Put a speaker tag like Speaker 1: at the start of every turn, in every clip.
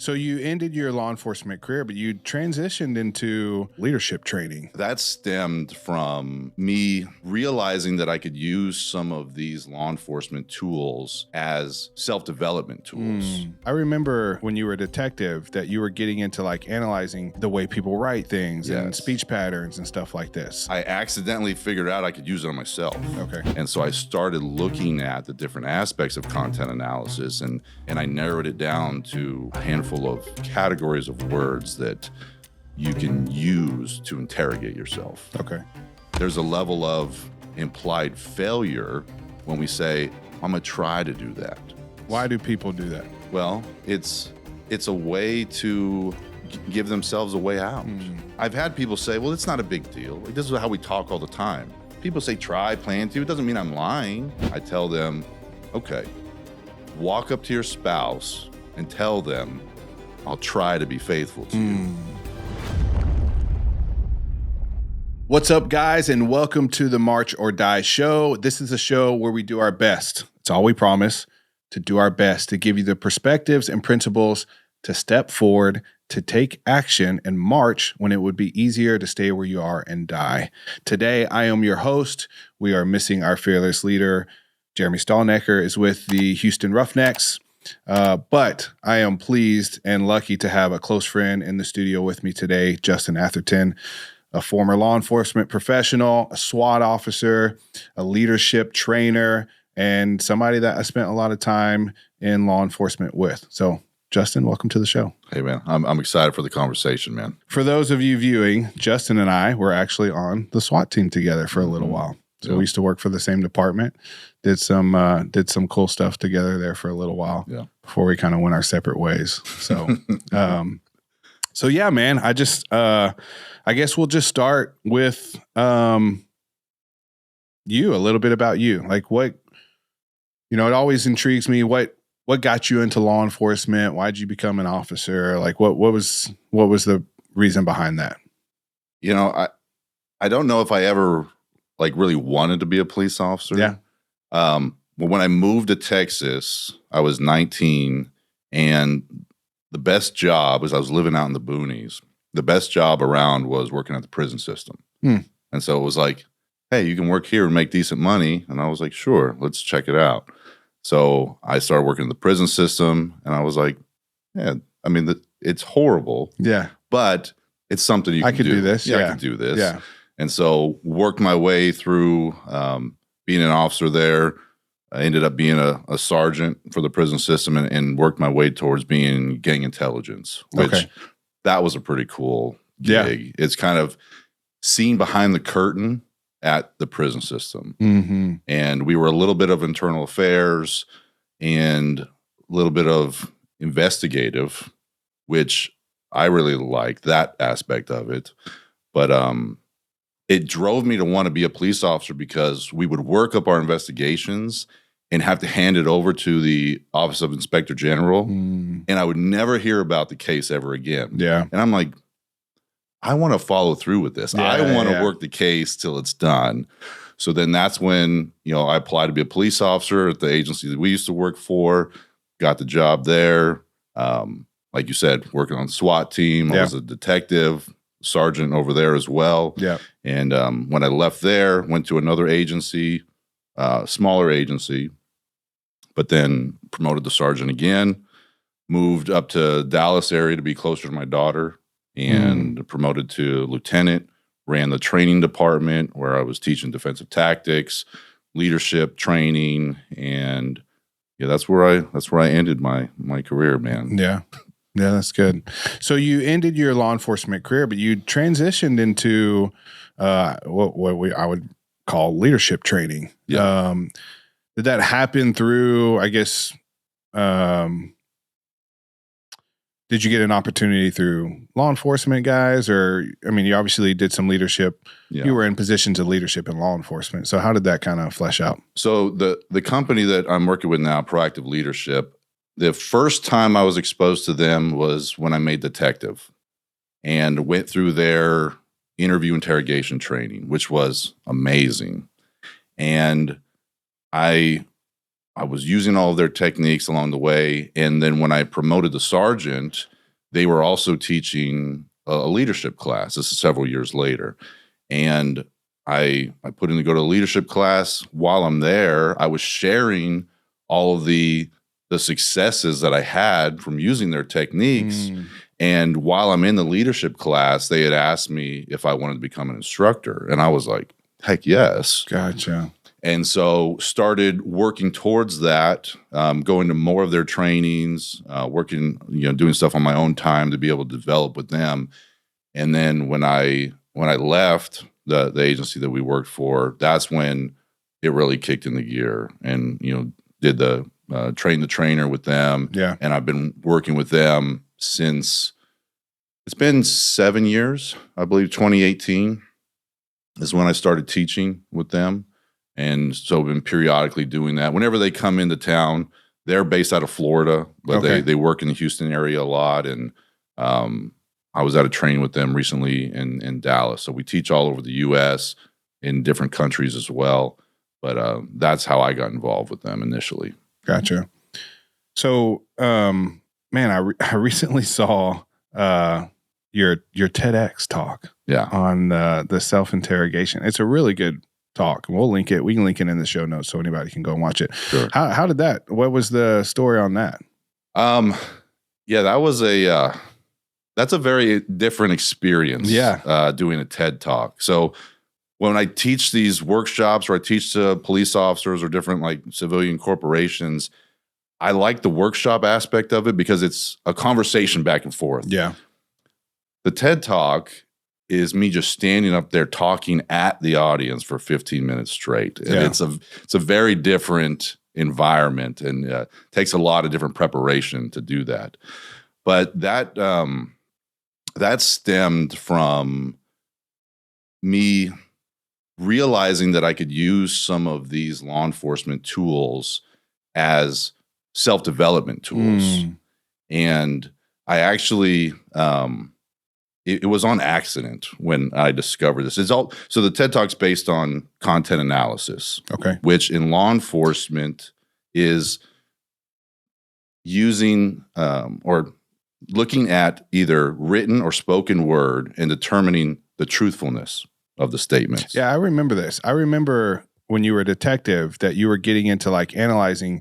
Speaker 1: So you ended your law enforcement career, but you transitioned into leadership training.
Speaker 2: That stemmed from me realizing that I could use some of these law enforcement tools as self-development tools.
Speaker 1: I remember when you were a detective that you were getting into like analyzing the way people write things and speech patterns and stuff like this.
Speaker 2: I accidentally figured out I could use it on myself.
Speaker 1: Okay.
Speaker 2: And so I started looking at the different aspects of content analysis, and I narrowed it down to a handful of categories of words that you can use to interrogate yourself.
Speaker 1: Okay.
Speaker 2: There's a level of implied failure when we say, I'm gonna try to do that.
Speaker 1: Why do people do that?
Speaker 2: Well, it's a way to give themselves a way out. I've had people say, well, it's not a big deal. Like, this is how we talk all the time. People say, try, plan to. It doesn't mean I'm lying. I tell them, okay, walk up to your spouse and tell them, I'll try to be faithful to you.
Speaker 1: What's up, guys, and welcome to the March or Die show. This is a show where we do our best. It's all we promise, to do our best, to give you the perspectives and principles to step forward, to take action and march when it would be easier to stay where you are and die. Today, I am your host. We are missing our fearless leader. Jeremy Stallnecker is with the Houston Roughnecks. But I am pleased and lucky to have a close friend in the studio with me today, Justin Atherton, a former law enforcement professional, a SWAT officer, a leadership trainer, and somebody that I spent a lot of time in law enforcement with. So, Justin, welcome to the show.
Speaker 2: Hey, man, I'm excited for the conversation, man.
Speaker 1: For those of you viewing, Justin and I were actually on the SWAT team together for a little while. So we used to work for the same department, did some cool stuff together there for a little while before we kind of went our separate ways. So, so yeah, man, I guess we'll just start with you, a little bit about you. Like what, it always intrigues me. What got you into law enforcement? Why'd you become an officer? Like what was the reason behind that?
Speaker 2: I don't know if I ever really wanted to be a police officer.
Speaker 1: Yeah.
Speaker 2: Well, when I moved to Texas, I was 19, and the best job was I was living out in the boonies. The best job around was working at the prison system. And so it was like, hey, you can work here and make decent money. And I was like, sure, let's check it out. So I started working in the prison system, and I was like, yeah, I mean, it's horrible.
Speaker 1: Yeah.
Speaker 2: But it's something you can do.
Speaker 1: I could do this.
Speaker 2: Yeah, I could do this.
Speaker 1: Yeah.
Speaker 2: And so worked my way through being an officer there. I ended up being a sergeant for the prison system and worked my way towards being gang intelligence, which that was a pretty cool gig. Yeah. It's kind of seen behind the curtain at the prison system.
Speaker 1: Mm-hmm.
Speaker 2: And we were a little bit of internal affairs and a little bit of investigative, which I really liked that aspect of it. But it drove me to want to be a police officer because we would work up our investigations and have to hand it over to the Office of Inspector General. And I would never hear about the case ever again.
Speaker 1: Yeah.
Speaker 2: And I'm like, I want to follow through with this. I want to work the case till it's done. So then that's when, I applied to be a police officer at the agency that we used to work for, got the job there. Like you said, working on the SWAT team. I was a detective, sergeant over there as well.
Speaker 1: Yeah.
Speaker 2: And when I left there, went to another agency, smaller agency, but then promoted to sergeant again, moved up to Dallas area to be closer to my daughter, and promoted to lieutenant, ran the training department where I was teaching defensive tactics, leadership training, and that's where I ended my career, man.
Speaker 1: Yeah. Yeah, that's good. So you ended your law enforcement career, but you transitioned into what I would call leadership training.
Speaker 2: Yeah.
Speaker 1: Did that happen through, I guess, did you get an opportunity through law enforcement guys? Or, I mean, you obviously did some leadership. Yeah. You were in positions of leadership in law enforcement. So how did that kind of flesh out?
Speaker 2: So the company that I'm working with now, Proactive Leadership, the first time I was exposed to them was when I made detective and went through their interview interrogation training, which was amazing. And I was using all of their techniques along the way. And then when I promoted to sergeant, they were also teaching a leadership class. This is several years later. And I put in to go to a leadership class. While I'm there, I was sharing all of the successes that I had from using their techniques. And while I'm in the leadership class, they had asked me if I wanted to become an instructor. And I was like, heck yes.
Speaker 1: Gotcha.
Speaker 2: And so started working towards that, going to more of their trainings, working, doing stuff on my own time to be able to develop with them. And then when I left the agency that we worked for, that's when it really kicked into gear, and did the train the trainer with them.
Speaker 1: Yeah.
Speaker 2: And I've been working with them since it's been 7 years. I believe 2018 is when I started teaching with them. And so I've been periodically doing that. Whenever they come into town, they're based out of Florida, but they work in the Houston area a lot. And I was at a training with them recently in Dallas. So we teach all over the U.S., in different countries as well. But that's how I got involved with them initially.
Speaker 1: Gotcha. So, man, I recently saw your TEDx talk on the self-interrogation. It's a really good talk. We'll link it. We can link it in the show notes so anybody can go and watch it.
Speaker 2: Sure.
Speaker 1: How did that? What was the story on that?
Speaker 2: Yeah, that was that's a very different experience.
Speaker 1: Yeah.
Speaker 2: Doing a TED talk. So when I teach these workshops, or I teach to police officers or different like civilian corporations, I like the workshop aspect of it because it's a conversation back and forth.
Speaker 1: Yeah.
Speaker 2: The TED talk is me just standing up there talking at the audience for 15 minutes straight. And it's a very different environment, and takes a lot of different preparation to do that. But that stemmed from me realizing that I could use some of these law enforcement tools as self-development tools. And I actually, it was on accident when I discovered this. So the TED Talk's based on content analysis, which in law enforcement is using or looking at either written or spoken word and determining the truthfulness of the statements.
Speaker 1: Yeah, I remember this. I remember when you were a detective that you were getting into like analyzing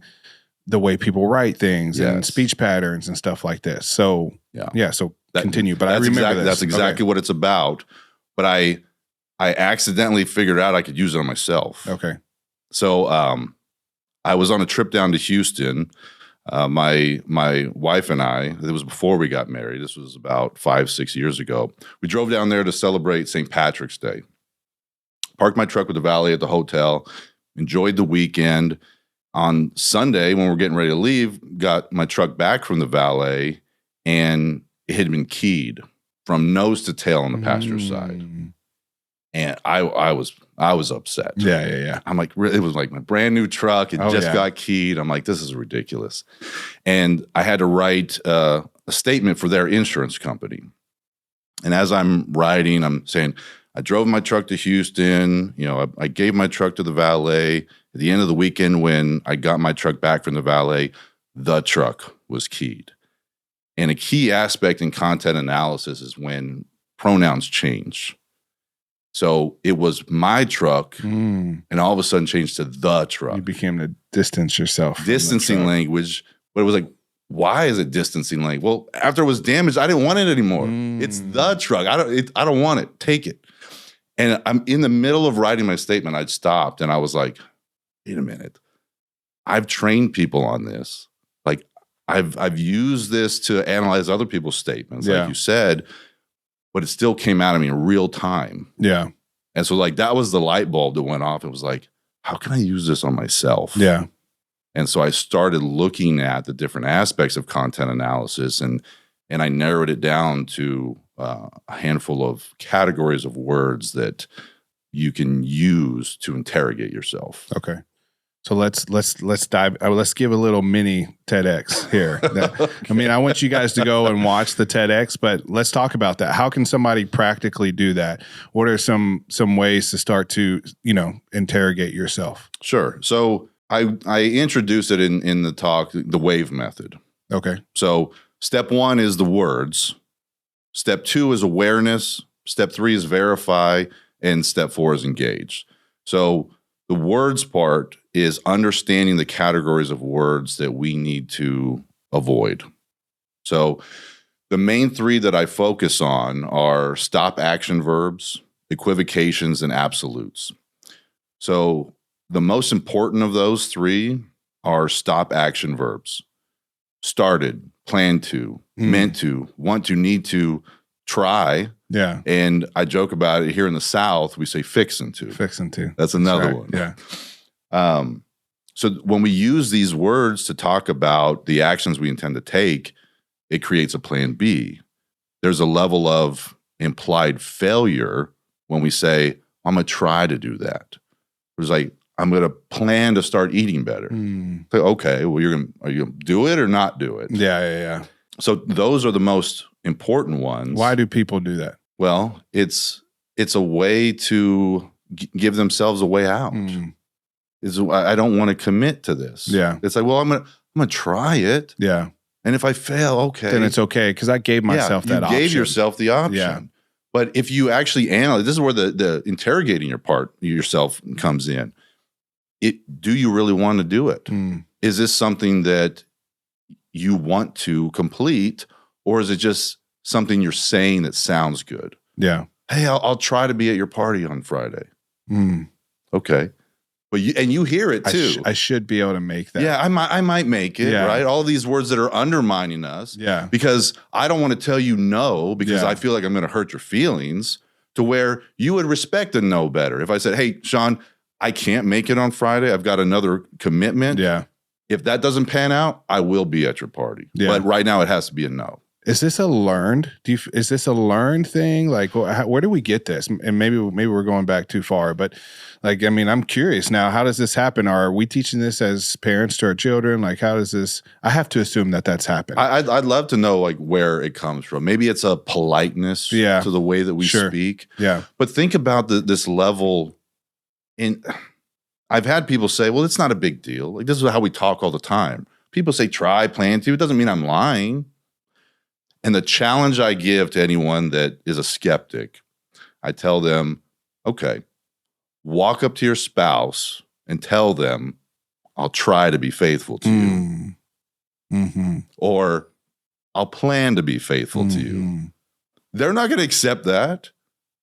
Speaker 1: the way people write things and speech patterns and stuff like this. So so continue. But I remember this.
Speaker 2: That's exactly what it's about. But I accidentally figured out I could use it on myself.
Speaker 1: Okay.
Speaker 2: So I was on a trip down to Houston. My wife and I, it was before we got married. This was about 5-6 years ago. We drove down there to celebrate St. Patrick's Day. Parked my truck with the valet at the hotel, enjoyed the weekend. On Sunday, when we're getting ready to leave, got my truck back from the valet, and it had been keyed from nose to tail on the passenger side. And I was upset.
Speaker 1: Yeah.
Speaker 2: I'm like, it was like my brand new truck. It just got keyed. I'm like, this is ridiculous. And I had to write a statement for their insurance company. And as I'm writing, I'm saying, I drove my truck to Houston. I gave my truck to the valet. At the end of the weekend, when I got my truck back from the valet, the truck was keyed. And a key aspect in content analysis is when pronouns change. So it was my truck, and all of a sudden changed to the truck.
Speaker 1: You became to distance yourself.
Speaker 2: Distancing language, but it was like, why is it distancing language? Well, after it was damaged, I didn't want it anymore. It's the truck. I don't want it. Take it. And I'm in the middle of writing my statement. I'd stopped, and I was like, wait a minute. I've trained people on this. Like I've used this to analyze other people's statements, like you said. But it still came out of me in real time.
Speaker 1: Yeah.
Speaker 2: And so like that was the light bulb that went off. It was like, how can I use this on myself?
Speaker 1: Yeah.
Speaker 2: And so I started looking at the different aspects of content analysis, and I narrowed it down to a handful of categories of words that you can use to interrogate yourself.
Speaker 1: Okay. So let's dive. Let's give a little mini TEDx here. I mean, I want you guys to go and watch the TEDx, but let's talk about that. How can somebody practically do that? What are some ways to start to interrogate yourself?
Speaker 2: Sure. So I introduced it in the talk, the WAVE method.
Speaker 1: Okay.
Speaker 2: So step 1 is the words. Step 2 is awareness. Step 3 is verify. And step 4 is engage. So the words part is understanding the categories of words that we need to avoid. So the main 3 that I focus on are stop action verbs, equivocations, and absolutes. So the most important of those 3 are stop action verbs. Started, planned to, meant to, want to, need to, try.
Speaker 1: Yeah.
Speaker 2: And I joke about it here in the South, we say fixin' to.
Speaker 1: Fixing to.
Speaker 2: That's another
Speaker 1: right.
Speaker 2: one.
Speaker 1: Yeah.
Speaker 2: So when we use these words to talk about the actions we intend to take, it creates a plan B. There's a level of implied failure when we say, I'm going to try to do that. It's like, I'm going to plan to start eating better. Like, okay, well, are you going to do it or not do it?
Speaker 1: Yeah.
Speaker 2: So those are the most important ones.
Speaker 1: Why do people do that?
Speaker 2: Well, it's a way to give themselves a way out. I don't want to commit to this.
Speaker 1: Yeah.
Speaker 2: It's like, well, I'm gonna try it.
Speaker 1: Yeah.
Speaker 2: And if I fail, okay.
Speaker 1: Then it's okay because I gave myself that option.
Speaker 2: You gave yourself the option.
Speaker 1: Yeah.
Speaker 2: But if you actually analyze, this is where the interrogating yourself comes in. Do you really want to do it? Is this something that you want to complete, or is it just something you're saying that sounds good?
Speaker 1: Yeah.
Speaker 2: Hey, I'll try to be at your party on Friday. Okay. But you hear it too.
Speaker 1: I should be able to make that.
Speaker 2: Yeah, I might make it, right? All these words that are undermining us.
Speaker 1: Yeah.
Speaker 2: Because I don't want to tell you no because I feel like I'm going to hurt your feelings, to where you would respect a no better. If I said, hey, Sean, I can't make it on Friday. I've got another commitment.
Speaker 1: Yeah.
Speaker 2: If that doesn't pan out, I will be at your party.
Speaker 1: Yeah.
Speaker 2: But right now it has to be a no.
Speaker 1: Is this a learned? Is this a learned thing? Like, where do we get this? And maybe we're going back too far. But like, I mean, I'm curious now. How does this happen? Are we teaching this as parents to our children? Like, how does this? I have to assume that that's happened.
Speaker 2: I'd love to know like where it comes from. Maybe it's a politeness to the way that we speak.
Speaker 1: Yeah.
Speaker 2: But think about this level. I've had people say, "Well, it's not a big deal. Like this is how we talk all the time." People say, "Try, plan to." It doesn't mean I'm lying. And the challenge I give to anyone that is a skeptic, I tell them, okay, walk up to your spouse and tell them, I'll try to be faithful to you. Or I'll plan to be faithful to you. They're not going to accept that.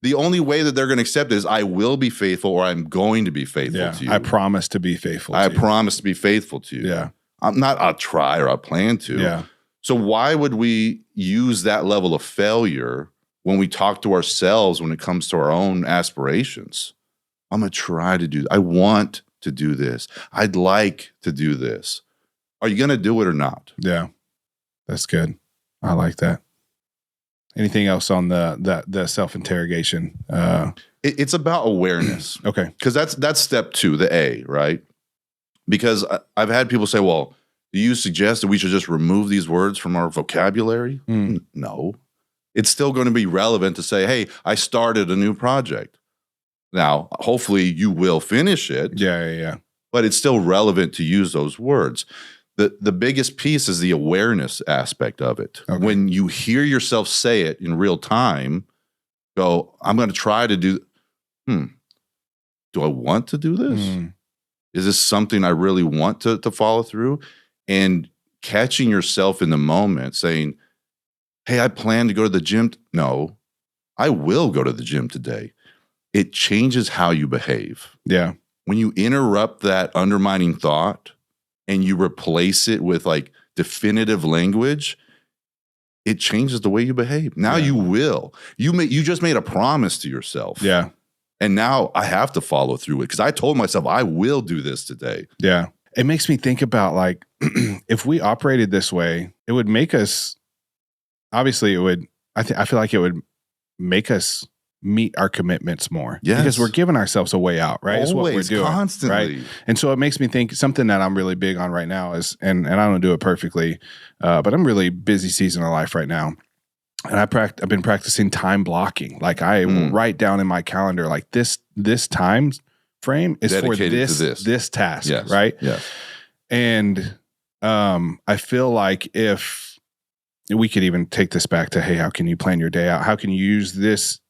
Speaker 2: The only way that they're going to accept it is I will be faithful or I'm going to be faithful to you.
Speaker 1: I promise to be faithful to you.
Speaker 2: I promise to be faithful to you.
Speaker 1: Yeah.
Speaker 2: I'm not, I'll try or I'll plan to.
Speaker 1: Yeah.
Speaker 2: So why would we use that level of failure when we talk to ourselves when it comes to our own aspirations? I'm going to try to do, I want to do this. I'd like to do this. Are you going to do it or not?
Speaker 1: Yeah. That's good. I like that. Anything else on the self-interrogation?
Speaker 2: It's about awareness.
Speaker 1: Okay.
Speaker 2: Because that's step 2, the A, right? Because I've had people say, well, do you suggest that we should just remove these words from our vocabulary? No. It's still going to be relevant to say, hey, I started a new project. Now, hopefully you will finish it.
Speaker 1: Yeah.
Speaker 2: But it's still relevant to use those words. The biggest piece is the awareness aspect of it. Okay. When you hear yourself say it in real time, go, I'm going to try to do, do I want to do this? Is this something I really want to follow through? And catching yourself in the moment saying, hey, I plan to go to the gym. No, I will go to the gym today. It changes how you behave.
Speaker 1: Yeah.
Speaker 2: When you interrupt that undermining thought and you replace it with like definitive language, it changes the way you behave. Now you will. You just made a promise to yourself.
Speaker 1: Yeah.
Speaker 2: And now I have to follow through it because I told myself I will do this today.
Speaker 1: Yeah. It makes me think about like, if we operated this way, it would make us, obviously it would, I feel like it would make us meet our commitments more.
Speaker 2: Yes.
Speaker 1: Because we're giving ourselves a way out, right?
Speaker 2: Always,
Speaker 1: it's what we're doing.
Speaker 2: Constantly.
Speaker 1: Right? And so it makes me think something that I'm really big on right now is, and I don't do it perfectly, but I'm really busy season of life right now. And I've been practicing time blocking. Like I write down in my calendar, like this time frame is
Speaker 2: dedicated
Speaker 1: for this task,
Speaker 2: yes.
Speaker 1: right?
Speaker 2: Yes.
Speaker 1: And I feel like if we could even take this back to, hey, how can you plan your day out? How can you use this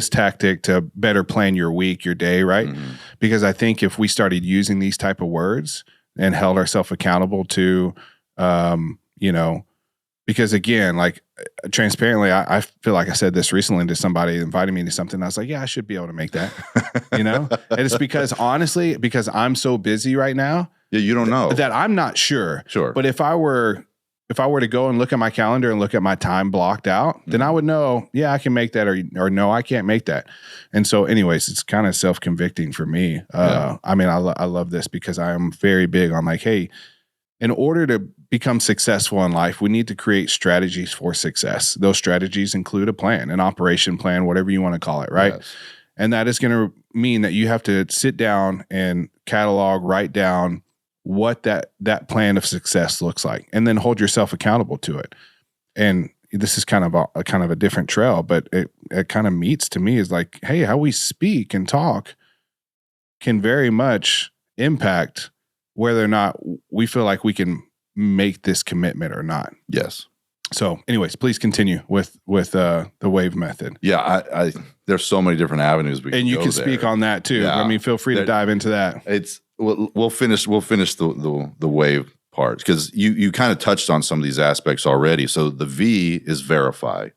Speaker 1: tactic to better plan your week, your day, right?
Speaker 2: Mm-hmm.
Speaker 1: Because I think if we started using these type of words and held ourselves accountable to, because again, like transparently, I feel like I said this recently to somebody inviting me to something. I was like, yeah, I should be able to make that, And it's because honestly, because I'm so busy right now.
Speaker 2: Yeah, you don't know
Speaker 1: that I'm not sure.
Speaker 2: Sure.
Speaker 1: But if I were to go and look at my calendar and look at my time blocked out, then I would know, yeah, I can make that, or no, I can't make that. And so anyways, it's kind of self-convicting for me. I mean, I love this because I am very big on like, hey, in order to become successful in life, we need to create strategies for success. Those strategies include a plan, an operation plan, whatever you want to call it, right?
Speaker 2: Yes.
Speaker 1: And that is going to mean that you have to sit down and catalog, write down what that plan of success looks like, and then hold yourself accountable to it. And this is kind of a different trail, but it kind of meets to me is like, hey, how we speak and talk can very much impact whether or not we feel like we can make this commitment or not.
Speaker 2: Yes.
Speaker 1: So anyways, please continue with the WAVE method.
Speaker 2: Yeah. I there's so many different avenues we can
Speaker 1: and you
Speaker 2: go
Speaker 1: can
Speaker 2: there.
Speaker 1: speak on that too.
Speaker 2: Yeah.
Speaker 1: I mean, feel free to dive into that.
Speaker 2: We'll finish the WAVE part because you kind of touched on some of these aspects already. So the V is verify.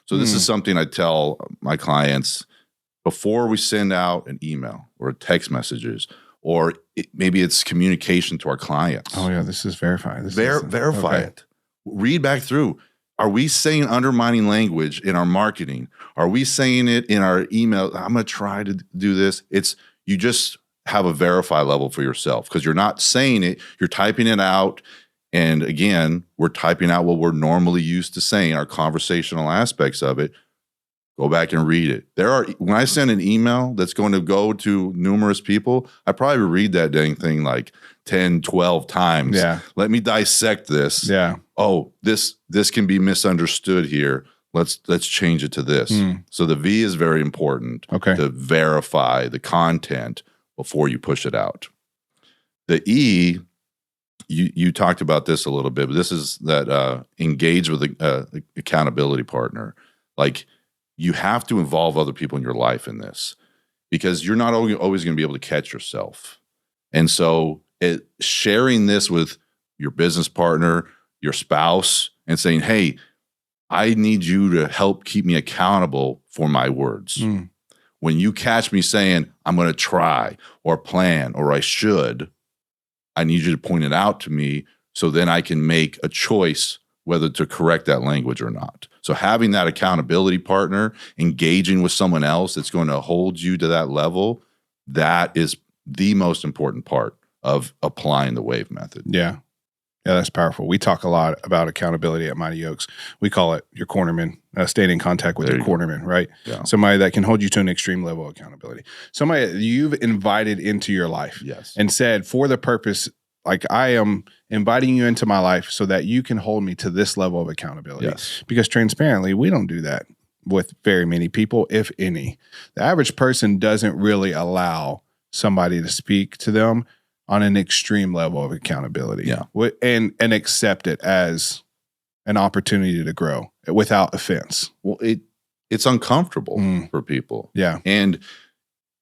Speaker 2: So this is something I tell my clients before we send out an email or text messages, or maybe it's communication to our clients.
Speaker 1: Oh yeah, this is verify.
Speaker 2: Verify it. Read back through. Are we saying undermining language in our marketing? Are we saying it in our email? I'm going to try to do this. You just have a verify level for yourself because you're not saying it, you're typing it out. And again, we're typing out what we're normally used to saying, our conversational aspects of it. Go back and read it. When I send an email that's going to go to numerous people, I probably read that dang thing like 10, 12 times.
Speaker 1: Yeah.
Speaker 2: Let me dissect this.
Speaker 1: Yeah.
Speaker 2: Oh, this can be misunderstood here. Let's change it to this. So the V is very important.
Speaker 1: Okay.
Speaker 2: To verify the content before you push it out. The E, you talked about this a little bit, but this is that engage with the accountability partner. Like, you have to involve other people in your life in this because you're not always going to be able to catch yourself. And so sharing this with your business partner, your spouse, and saying, hey, I need you to help keep me accountable for my words. When you catch me saying, I'm going to try or plan or I should, I need you to point it out to me so then I can make a choice whether to correct that language or not. So having that accountability partner, engaging with someone else that's going to hold you to that level, that is the most important part of applying the WAVE method.
Speaker 1: Yeah. Yeah, that's powerful. We talk a lot about accountability at Mighty Oaks. We call it your cornerman, staying in contact with your cornerman, right?
Speaker 2: Yeah.
Speaker 1: Somebody that can hold you to an extreme level of accountability. Somebody that you've invited into your life.
Speaker 2: Yes.
Speaker 1: And said, for the purpose, like, I am inviting you into my life so that you can hold me to this level of accountability.
Speaker 2: Yes.
Speaker 1: Because transparently, we don't do that with very many people, if any. The average person doesn't really allow somebody to speak to them on an extreme level of accountability.
Speaker 2: Yeah.
Speaker 1: And accept it as an opportunity to grow without offense.
Speaker 2: Well, it's uncomfortable for people.
Speaker 1: Yeah.
Speaker 2: And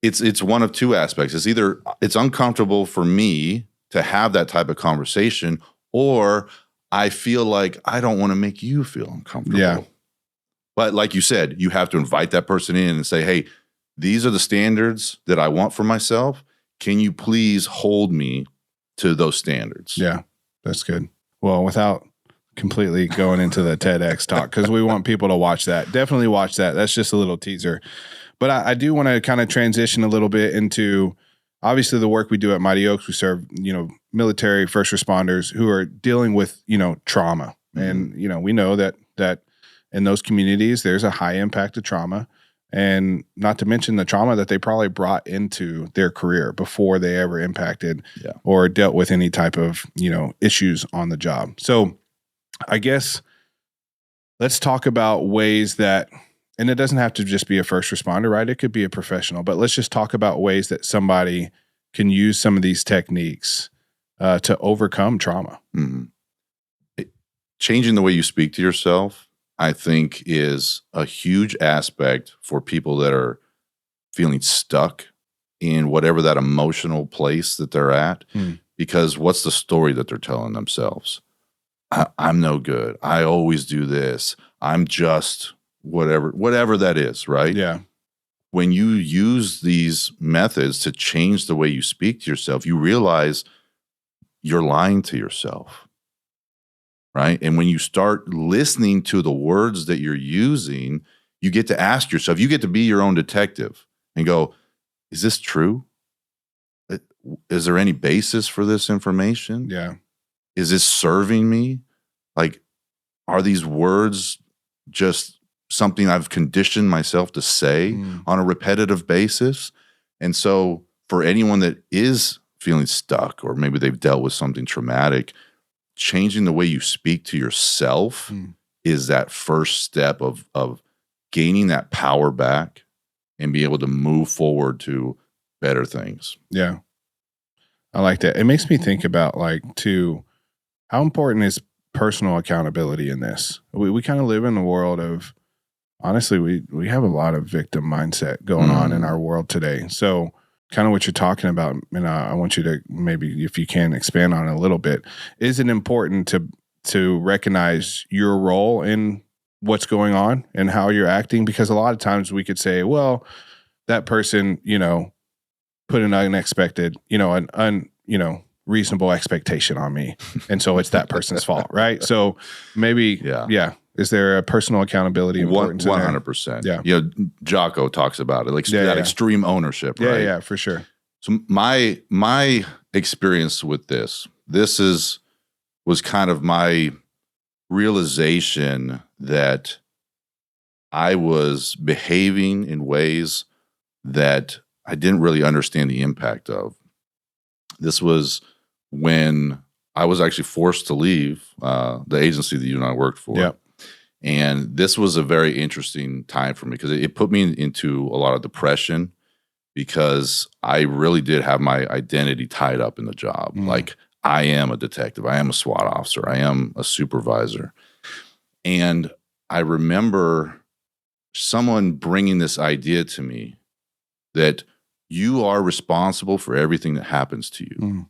Speaker 2: it's one of two aspects. It's either it's uncomfortable for me to have that type of conversation, or I feel like I don't want to make you feel uncomfortable.
Speaker 1: Yeah.
Speaker 2: But like you said, you have to invite that person in and say, hey, these are the standards that I want for myself. Can you please hold me to those standards?
Speaker 1: Yeah, that's good. Well, without completely going into the TEDx talk, because we want people to watch that. Definitely watch that. That's just a little teaser. But I do want to kind of transition a little bit into, obviously, the work we do at Mighty Oaks. We serve, military first responders who are dealing with, trauma. And, we know that in those communities, there's a high impact of trauma. And not to mention the trauma that they probably brought into their career before they ever impacted or dealt with any type of, issues on the job. So I guess let's talk about ways that, and it doesn't have to just be a first responder, right? It could be a professional, but let's just talk about ways that somebody can use some of these techniques to overcome trauma.
Speaker 2: changing the way you speak to yourself, I think, is a huge aspect for people that are feeling stuck in whatever that emotional place that they're at. Because what's the story that they're telling themselves? I'm no good. I always do this. I'm just whatever that is, right?
Speaker 1: Yeah.
Speaker 2: When you use these methods to change the way you speak to yourself, you realize you're lying to yourself, right? And when you start listening to the words that you're using, you get to ask yourself, you get to be your own detective and go, is this true? Is there any basis for this information?
Speaker 1: Yeah.
Speaker 2: Is this serving me? Like, are these words just something I've conditioned myself to say on a repetitive basis? And so for anyone that is feeling stuck, or maybe they've dealt with something traumatic, changing the way you speak to yourself is that first step of gaining that power back and be able to move forward to better things.
Speaker 1: Yeah. I like that. It makes me think about, like, too, how important is personal accountability in this? We kind of live in a world of, honestly, we have a lot of victim mindset going on in our world today. So kind of what you're talking about, and I want you to maybe, if you can, expand on it a little bit. Is it important to recognize your role in what's going on and how you're acting? Because a lot of times we could say, well, that person, put an unexpected, reasonable expectation on me. And so it's that person's fault, right? So maybe, is there a personal accountability importance?
Speaker 2: 100%.
Speaker 1: Yeah.
Speaker 2: Jocko talks about it, like that extreme ownership, right?
Speaker 1: Yeah, for sure.
Speaker 2: So my experience with this was kind of my realization that I was behaving in ways that I didn't really understand the impact of. This was when I was actually forced to leave the agency that you and I worked for.
Speaker 1: Yep.
Speaker 2: And this was a very interesting time for me because it put me into a lot of depression because I really did have my identity tied up in the job. Like, I am a detective. I am a SWAT officer. I am a supervisor. And I remember someone bringing this idea to me that you are responsible for everything that happens to you.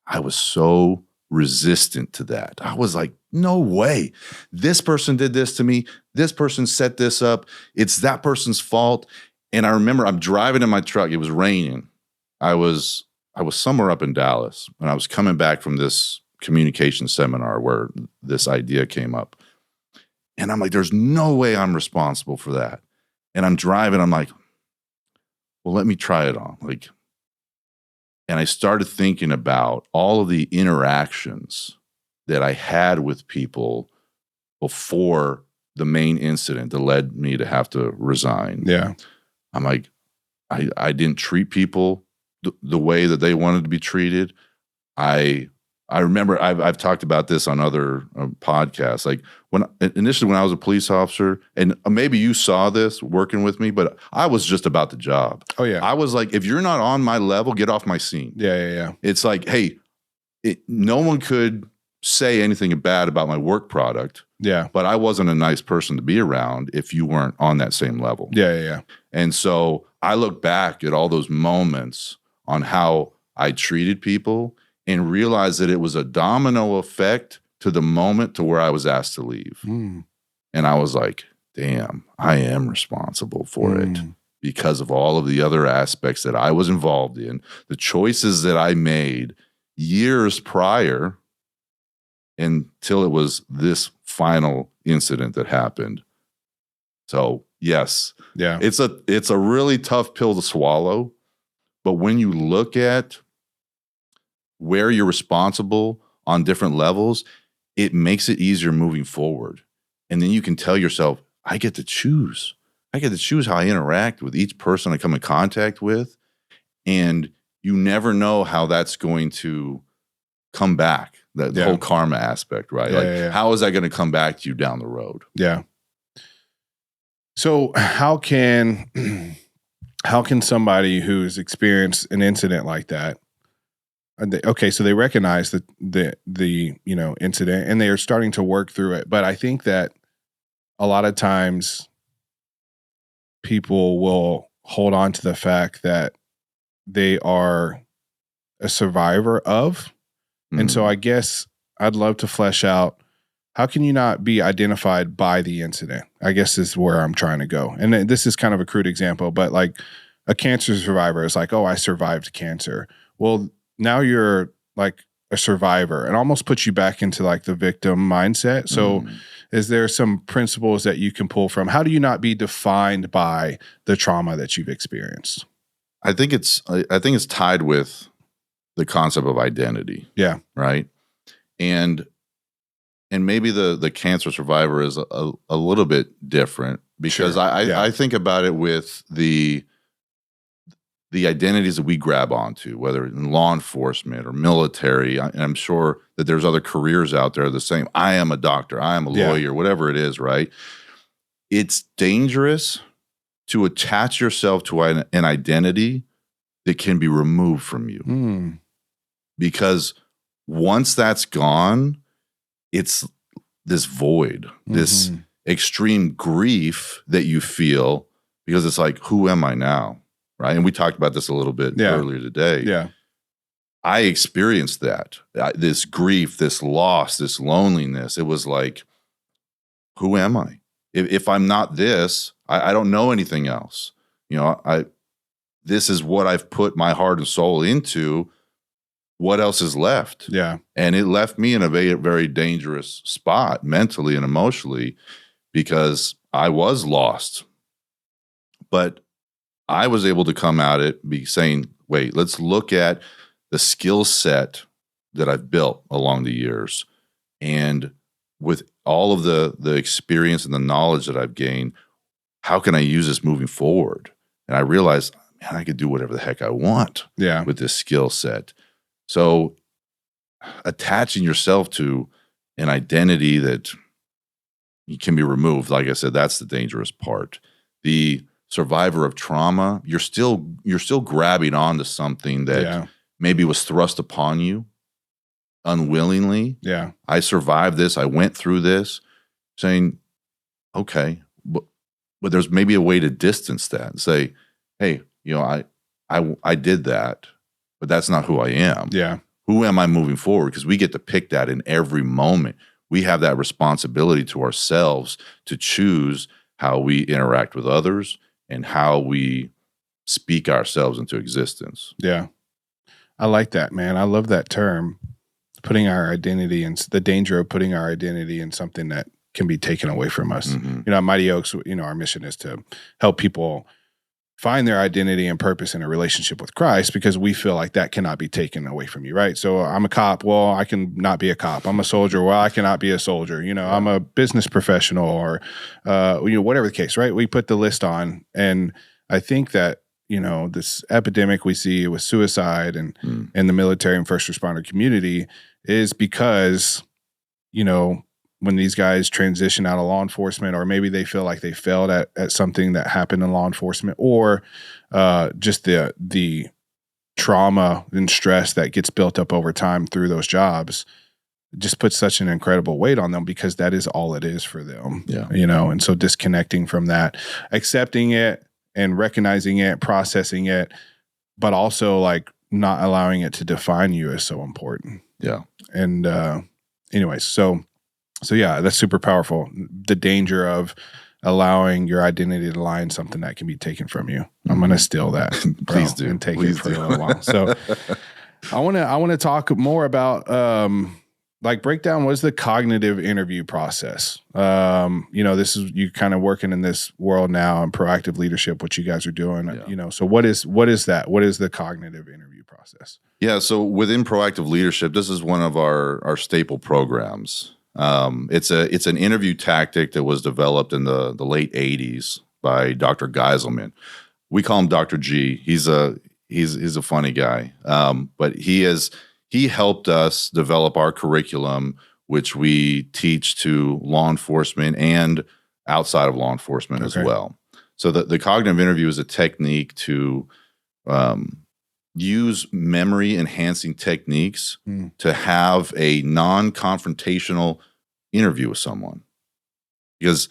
Speaker 2: I was so resistant to that. I was like, no way. This person did this to me. This person set this up. It's that person's fault. And I remember I'm driving in my truck. It was raining. I was somewhere up in Dallas, and I was coming back from this communication seminar where this idea came up. And I'm like, there's no way I'm responsible for that. And I'm driving. I'm like, well, let me try it on. And I started thinking about all of the interactions that I had with people before the main incident that led me to have to resign.
Speaker 1: Yeah.
Speaker 2: I'm like, I didn't treat people the way that they wanted to be treated. I remember I've talked about this on other podcasts. Like, initially when I was a police officer, and maybe you saw this working with me, but I was just about the job.
Speaker 1: Oh yeah.
Speaker 2: I was like, if you're not on my level, get off my scene.
Speaker 1: Yeah.
Speaker 2: It's like, hey, no one could say anything bad about my work product.
Speaker 1: Yeah.
Speaker 2: But I wasn't a nice person to be around if you weren't on that same level.
Speaker 1: Yeah.
Speaker 2: And so I look back at all those moments on how I treated people and realized that it was a domino effect to the moment to where I was asked to leave. And I was like, damn, I am responsible for it because of all of the other aspects that I was involved in, the choices that I made years prior until it was this final incident that happened. So yes, it's a really tough pill to swallow, but when you look at where you're responsible on different levels, it makes it easier moving forward. And then you can tell yourself, I get to choose. I get to choose how I interact with each person I come in contact with. And you never know how that's going to come back. The whole karma aspect, right? How is that going to come back to you down the road?
Speaker 1: Yeah. So how can somebody who's experienced an incident like that okay, so they recognize the incident, and they are starting to work through it. But I think that a lot of times people will hold on to the fact that they are a survivor of. And so I guess I'd love to flesh out, how can you not be identified by the incident? I guess is where I'm trying to go. And this is kind of a crude example, but like a cancer survivor is like, oh, I survived cancer. Well, now you're like a survivor, and almost puts you back into like the victim mindset. So is there some principles that you can pull from? How do you not be defined by the trauma that you've experienced?
Speaker 2: I think it's tied with the concept of identity.
Speaker 1: Yeah.
Speaker 2: Right. And maybe the cancer survivor is a little bit different, because
Speaker 1: Sure.
Speaker 2: I think about it with the identities that we grab onto, whether in law enforcement or military. And I'm sure that there's other careers out there the same. I am a doctor, I am a lawyer, whatever it is, right? It's dangerous to attach yourself to an identity that can be removed from you. Because once that's gone, it's this void, this extreme grief that you feel, because it's like, who am I now? Right. And we talked about this a little bit earlier today.
Speaker 1: Yeah.
Speaker 2: I experienced that, this grief, this loss, this loneliness. It was like, who am I? If I'm not this, I don't know anything else. This is what I've put my heart and soul into. What else is left?
Speaker 1: Yeah.
Speaker 2: And it left me in a very, very dangerous spot mentally and emotionally, because I was lost. But I was able to come at it saying, wait, let's look at the skill set that I've built along the years. And with all of the experience and the knowledge that I've gained, how can I use this moving forward? And I realized, man, I could do whatever the heck I want with this skill set. So attaching yourself to an identity that can be removed, like I said, that's the dangerous part. The survivor of trauma, you're still grabbing onto something that maybe was thrust upon you unwillingly. Yeah. I survived this. I went through this, saying, okay, but there's maybe a way to distance that and say, hey, I did that, but that's not who I am. Yeah. Who am I moving forward? Because we get to pick that in every moment. We have that responsibility to ourselves to choose how we interact with others and how we speak ourselves into existence. Yeah.
Speaker 1: I like that, man. I love that term, putting our identity in, the danger of putting our identity in something that can be taken away from us. At Mighty Oaks, our mission is to help people find their identity and purpose in a relationship with Christ, because we feel like that cannot be taken away from you, right? So I'm a cop. Well, I can not be a cop. I'm a soldier. Well, I cannot be a soldier. I'm a business professional, or, whatever the case, right? We put the list on. And I think that, this epidemic we see with suicide and in the military and first responder community is because, when these guys transition out of law enforcement, or maybe they feel like they failed at something that happened in law enforcement, or just the trauma and stress that gets built up over time through those jobs, just puts such an incredible weight on them, because that is all it is for them. Yeah. And so disconnecting from that, accepting it and recognizing it, processing it, but also like not allowing it to define you is so important. Yeah. And anyways, so yeah, that's super powerful. The danger of allowing your identity to lie in something that can be taken from you. I'm going to steal that, bro,
Speaker 2: Please do,
Speaker 1: and take it for a little while. So I want to talk more about break down, what's the cognitive interview process? This is you kind of working in this world now and proactive leadership, what you guys are doing. Yeah. So what is that? What is the cognitive interview process?
Speaker 2: Yeah. So within proactive leadership, this is one of our staple programs. It's an interview tactic that was developed in the late 80s by Dr. Geiselman. We call him Dr. G. He's a funny guy. But he helped us develop our curriculum, which we teach to law enforcement and outside of law enforcement as well. So the cognitive interview is a technique to use memory enhancing techniques
Speaker 1: Mm.
Speaker 2: to have a non-confrontational interview with someone. Because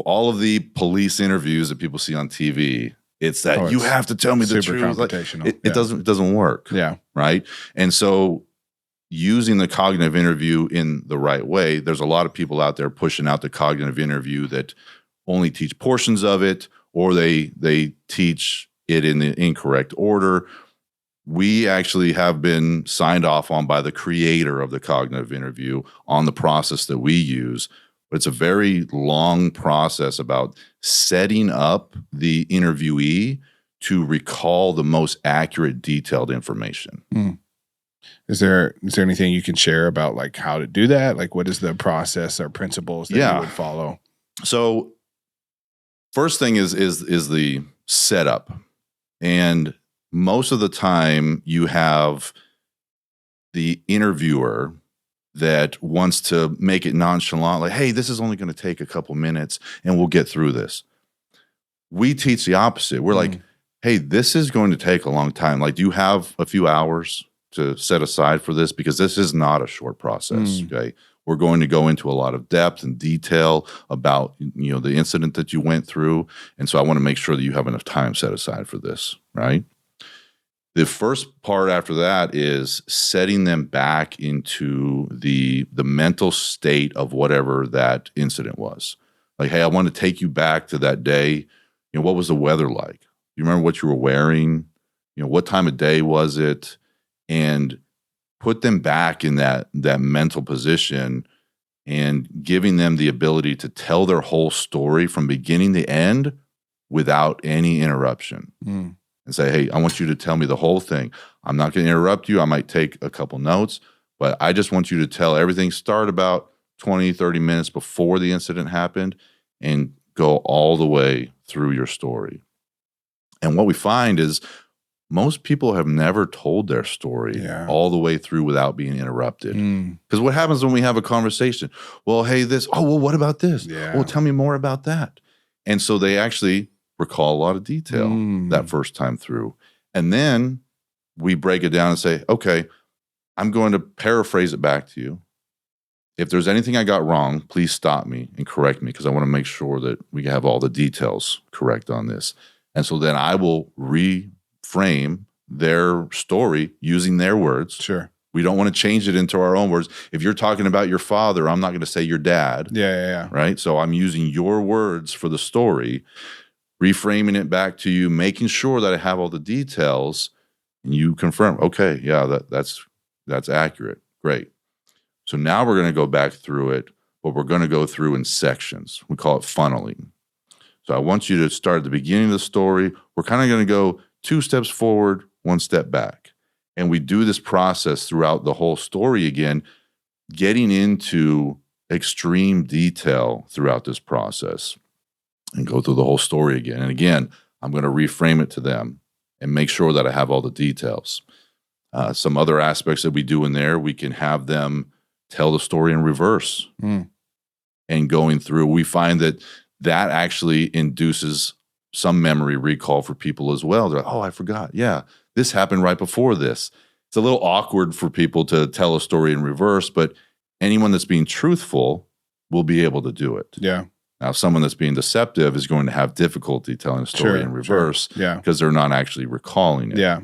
Speaker 2: all of the police interviews that people see on TV, it's that you have to tell me the
Speaker 1: super
Speaker 2: truth. Like,
Speaker 1: confrontational.
Speaker 2: it doesn't work.
Speaker 1: Yeah.
Speaker 2: Right. And so using the cognitive interview in the right way, there's a lot of people out there pushing out the cognitive interview that only teach portions of it, or they teach it in the incorrect order. We actually have been signed off on by the creator of the cognitive interview on the process that we use. But it's a very long process about setting up the interviewee to recall the most accurate, detailed information.
Speaker 1: Mm. Is there anything you can share about like how to do that? Like what is the process or principles that you would follow?
Speaker 2: So first thing is the setup. And most of the time you have the interviewer that wants to make it nonchalant, like, hey, this is only going to take a couple minutes and we'll get through this. We teach the opposite. We're like, hey, this is going to take a long time. Like, do you have a few hours to set aside for this? Because this is not a short process, okay? We're going to go into a lot of depth and detail about, the incident that you went through. And so I want to make sure that you have enough time set aside for this, right? The first part after that is setting them back into the mental state of whatever that incident was. Like, hey, I want to take you back to that day. What was the weather like? You remember what you were wearing? What time of day was it? And put them back in that mental position and giving them the ability to tell their whole story from beginning to end without any interruption. And say, hey, I want you to tell me the whole thing. I'm not going to interrupt you. I might take a couple notes, but I just want you to tell everything. Start about 20, 30 minutes before the incident happened and go all the way through your story. And what we find is most people have never told their story all the way through without being interrupted. Because what happens when we have a conversation? Well, hey, what about this? Well, tell me more about that. And so they actually recall a lot of detail that first time through. And then we break it down and say, okay, I'm going to paraphrase it back to you. If there's anything I got wrong, please stop me and correct me, because I want to make sure that we have all the details correct on this. And so then I will reframe their story using their words.
Speaker 1: Sure.
Speaker 2: We don't want to change it into our own words. If you're talking about your father, I'm not going to say your dad.
Speaker 1: Yeah.
Speaker 2: Right? So I'm using your words for the story, reframing it back to you, making sure that I have all the details, and you confirm, okay, yeah, that's accurate. Great. So now we're going to go back through it, but we're going to go through in sections. We call it funneling. So I want you to start at the beginning of the story. We're kind of going to go 2 steps forward, 1 step back. And we do this process throughout the whole story again, getting into extreme detail throughout this process, and go through the whole story again. And again, I'm going to reframe it to them and make sure that I have all the details. Some other aspects that we do in there, we can have them tell the story in reverse. And going through, we find that actually induces some memory recall for people as well. They're like, oh, I forgot. Yeah, this happened right before this. It's a little awkward for people to tell a story in reverse, but anyone that's being truthful will be able to do it.
Speaker 1: Yeah.
Speaker 2: Now, someone that's being deceptive is going to have difficulty telling a story in reverse because they're not actually recalling it.
Speaker 1: Yeah.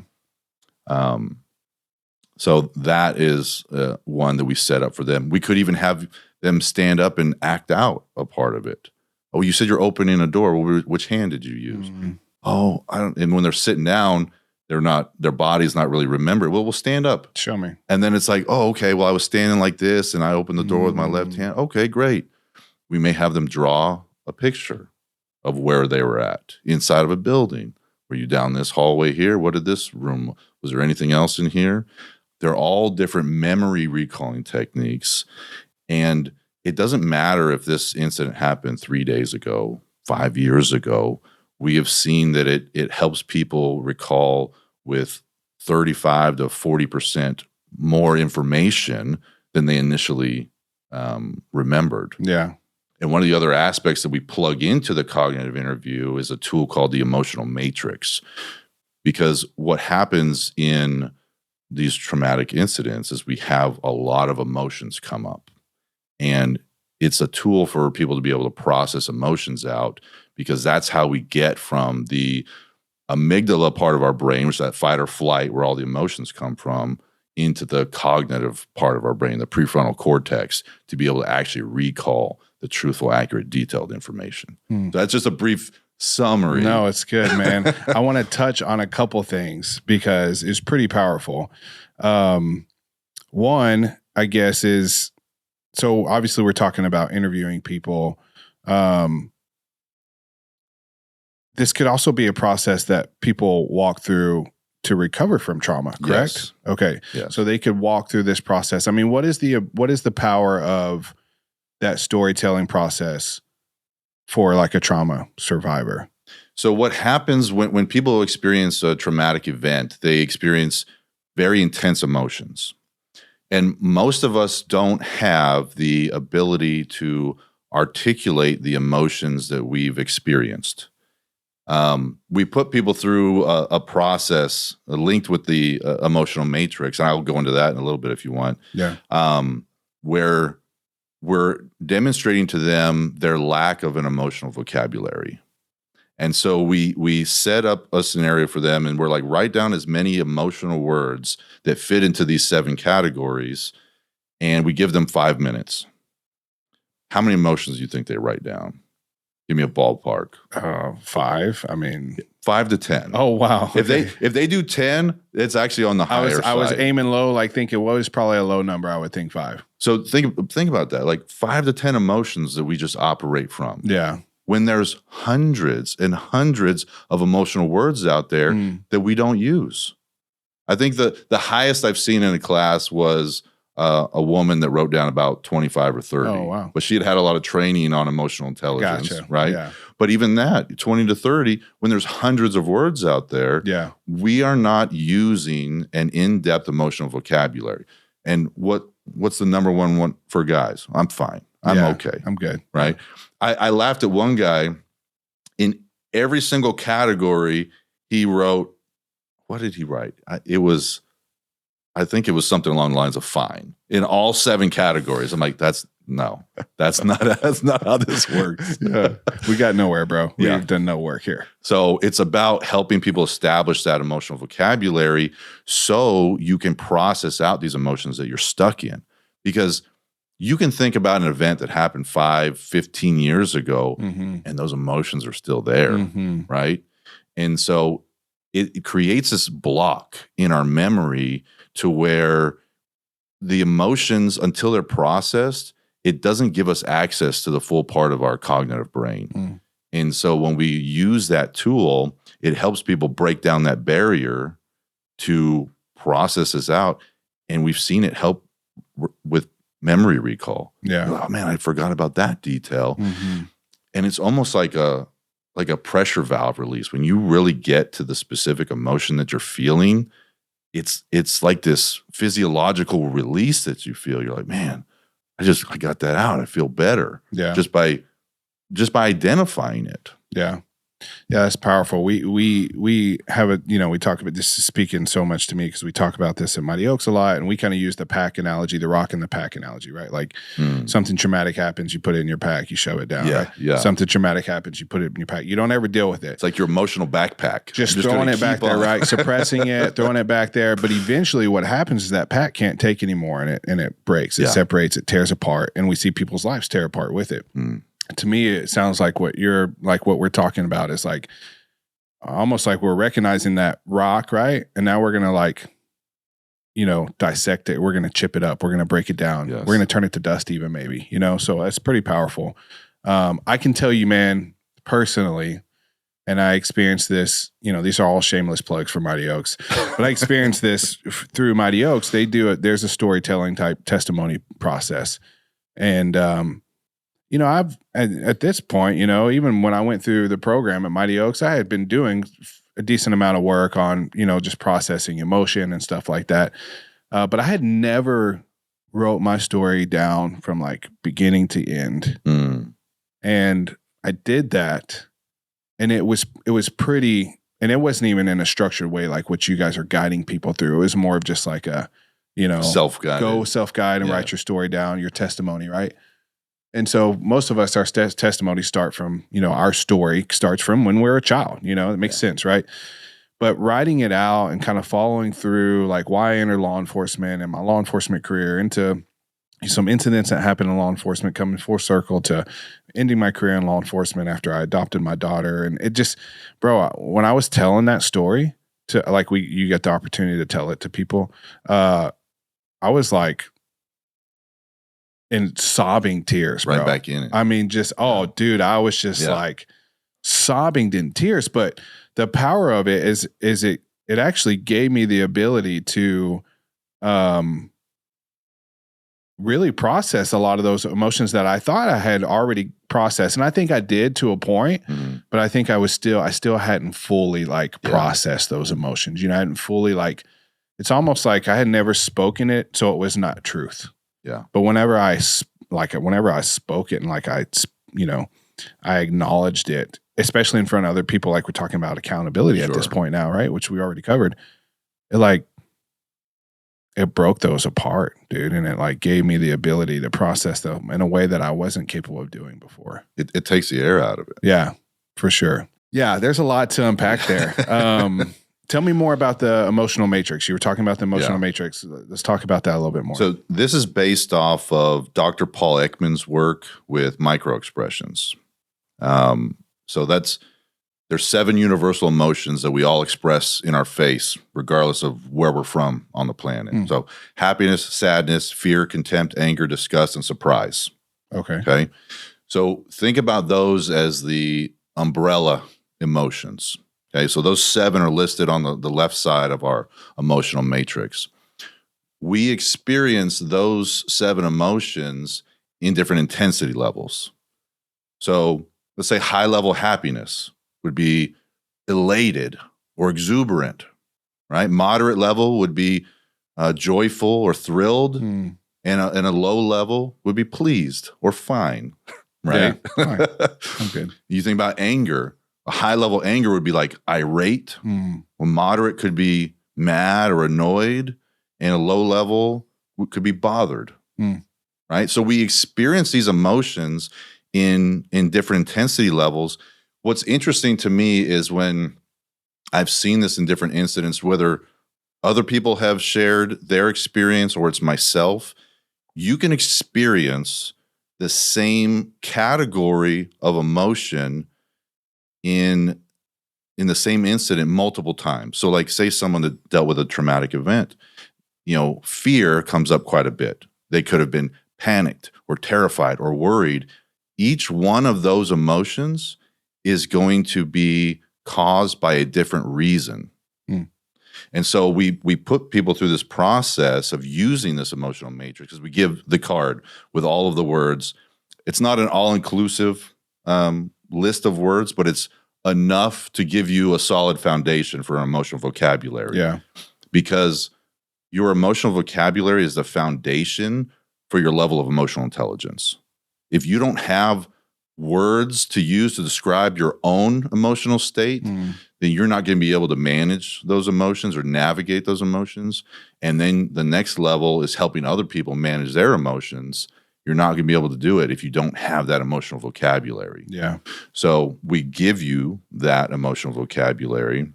Speaker 2: So that is one that we set up for them. We could even have them stand up and act out a part of it. Oh, you said you're opening a door. Well, which hand did you use? Oh, I don't. And when they're sitting down, their body's not really remember. Well, we'll stand up.
Speaker 1: Show me.
Speaker 2: And then it's like, oh, okay, well, I was standing like this and I opened the door with my left hand. Okay, great. We may have them draw a picture of where they were at inside of a building. Were you down this hallway here? What did this room? Was there anything else in here? They're all different memory recalling techniques. And it doesn't matter if this incident happened 3 days ago, 5 years ago. We have seen that it helps people recall with 35 to 40% more information than they initially remembered.
Speaker 1: Yeah.
Speaker 2: And one of the other aspects that we plug into the cognitive interview is a tool called the emotional matrix. because what happens in these traumatic incidents is we have a lot of emotions come up, and it's a tool for people to be able to process emotions out, because that's how we get from the amygdala part of our brain, which is that fight or flight where all the emotions come from, into the cognitive part of our brain, the prefrontal cortex, to be able to actually recall the truthful, accurate, detailed information. So that's just a brief summary.
Speaker 1: No, it's good, man. I want to touch on a couple things because it's pretty powerful. One, I guess, is, so obviously we're talking about interviewing people. This could also be a process that people walk through to recover from trauma, correct?
Speaker 2: Yes.
Speaker 1: Okay.
Speaker 2: Yes.
Speaker 1: So they could walk through this process. I mean, what is the power of that storytelling process for like a trauma survivor?
Speaker 2: So what happens when people experience a traumatic event, they experience very intense emotions. And most of us don't have the ability to articulate the emotions that we've experienced. We put people through a process linked with the emotional matrix, and I'll go into that in a little bit if you want.
Speaker 1: Yeah.
Speaker 2: Where we're demonstrating to them their lack of an emotional vocabulary. And so we set up a scenario for them, and we're like, write down as many emotional words that fit into these 7 categories, and we give them 5 minutes. How many emotions do you think they write down? Give me a ballpark.
Speaker 1: 5. I mean,
Speaker 2: 5 to 10.
Speaker 1: Oh wow. Okay.
Speaker 2: If they do 10, it's actually on the higher side.
Speaker 1: I was aiming low, like thinking what was probably a low number. I would think 5.
Speaker 2: So think about that, like 5 to 10 emotions that we just operate from.
Speaker 1: Yeah.
Speaker 2: When there's hundreds and hundreds of emotional words out there that we don't use. I think the highest I've seen in a class was a woman that wrote down about 25 or 30.
Speaker 1: Oh, wow.
Speaker 2: But she had had a lot of training on emotional intelligence,
Speaker 1: Gotcha.
Speaker 2: right?
Speaker 1: Yeah.
Speaker 2: But even that, 20 to 30, when there's hundreds of words out there,
Speaker 1: Yeah.
Speaker 2: we are not using an in-depth emotional vocabulary. And what's the number one for guys? I'm fine. I'm okay.
Speaker 1: I'm good.
Speaker 2: Right? I laughed at one guy. In every single category, he wrote, what did he write? I think it was something along the lines of fine in all 7 categories. I'm like, that's not how this works.
Speaker 1: Yeah. We got nowhere, bro. We've
Speaker 2: Yeah.
Speaker 1: done no work here.
Speaker 2: So it's about helping people establish that emotional vocabulary so you can process out these emotions that you're stuck in. Because you can think about an event that happened 5, 15 years ago, and those emotions are still there, right? And so it creates this block in our memory to where the emotions, until they're processed, it doesn't give us access to the full part of our cognitive brain. And so when we use that tool, it helps people break down that barrier to process this out. And we've seen it help with memory recall.
Speaker 1: Yeah.
Speaker 2: Oh man, I forgot about that detail. And it's almost like a pressure valve release. When you really get to the specific emotion that you're feeling, it's like this physiological release that you feel. You're like, man, I got that out. I feel better.
Speaker 1: Yeah.
Speaker 2: Just by identifying it.
Speaker 1: Yeah. Yeah, that's powerful. We have a, we talk about this, is speaking so much to me because we talk about this at Mighty Oaks a lot, and we kind of use the pack analogy, the rock in the pack analogy, right? Like something traumatic happens, you put it in your pack, you shove it down, right?
Speaker 2: Yeah.
Speaker 1: Something traumatic happens, you put it in your pack. You don't ever deal with it.
Speaker 2: It's like your emotional backpack.
Speaker 1: Just throwing it back there, right? Suppressing it, throwing it back there. But eventually what happens is that pack can't take anymore, and it breaks, it separates, it tears apart, and we see people's lives tear apart with it. To me, it sounds like what we're talking about is like almost like we're recognizing that rock, right? And now we're gonna dissect it. We're gonna chip it up. We're gonna break it down.
Speaker 2: Yes.
Speaker 1: We're gonna turn it to dust, even maybe. So that's pretty powerful. I can tell you, man, personally, and I experienced this. These are all shameless plugs for Mighty Oaks, but I experienced this through Mighty Oaks. They do it. There's a storytelling type testimony process, and I've at this point, even when I went through the program at Mighty Oaks, I had been doing a decent amount of work on, just processing emotion and stuff like that. But I had never wrote my story down from like beginning to end. And I did that, and it was pretty and it wasn't even in a structured way like what you guys are guiding people through. It was more of just like a,
Speaker 2: self-guided.
Speaker 1: Go self-guide and write your story down, your testimony, right? And so most of us, our testimonies start from, our story starts from when we're a child, it makes sense, right? But writing it out and kind of following through, like why I entered law enforcement and my law enforcement career into some incidents that happened in law enforcement, coming full circle to ending my career in law enforcement after I adopted my daughter. And it just, bro, when I was telling that story to you get the opportunity to tell it to people, I was like in sobbing tears, bro.
Speaker 2: Right back in it.
Speaker 1: I mean, just, dude, I was just like sobbing in tears. But the power of it is it actually gave me the ability to really process a lot of those emotions that I thought I had already processed. And I think I did to a point, but I think I still hadn't fully processed those emotions. I hadn't fully it's almost like I had never spoken it, so it was not truth.
Speaker 2: Yeah.
Speaker 1: But whenever I spoke it and I acknowledged it, especially in front of other people, like we're talking about accountability at this point now, right? Which we already covered. It broke those apart, dude. And it gave me the ability to process them in a way that I wasn't capable of doing before.
Speaker 2: It takes the air out of it.
Speaker 1: Yeah, for sure. Yeah, there's a lot to unpack there. Tell me more about the emotional matrix. You were talking about the emotional matrix. Let's talk about that a little bit more.
Speaker 2: So this is based off of Dr. Paul Ekman's work with microexpressions. So there's 7 universal emotions that we all express in our face, regardless of where we're from on the planet. So happiness, sadness, fear, contempt, anger, disgust, and surprise. Okay. So think about those as the umbrella emotions. Okay. So those 7 are listed on the left side of our emotional matrix. We experience those 7 emotions in different intensity levels. So let's say high level happiness would be elated or exuberant, right? Moderate level would be joyful or thrilled, and a low level would be pleased or fine, right?
Speaker 1: Yeah, fine. I'm good.
Speaker 2: You think about anger. A high level anger would be like irate. Well, moderate could be mad or annoyed, and a low level could be bothered, right? So we experience these emotions in different intensity levels. What's interesting to me is when I've seen this in different incidents, whether other people have shared their experience or it's myself, you can experience the same category of emotion in the same incident multiple times. So like say someone that dealt with a traumatic event, fear comes up quite a bit. They could have been panicked or terrified or worried. Each one of those emotions is going to be caused by a different reason. And so we put people through this process of using this emotional matrix because we give the card with all of the words. It's not an all-inclusive list of words, but it's enough to give you a solid foundation for an emotional vocabulary.
Speaker 1: Yeah.
Speaker 2: Because your emotional vocabulary is the foundation for your level of emotional intelligence. If you don't have words to use to describe your own emotional state, then you're not going to be able to manage those emotions or navigate those emotions. And then the next level is helping other people manage their emotions. You're not going to be able to do it if you don't have that emotional vocabulary.
Speaker 1: Yeah.
Speaker 2: So we give you that emotional vocabulary.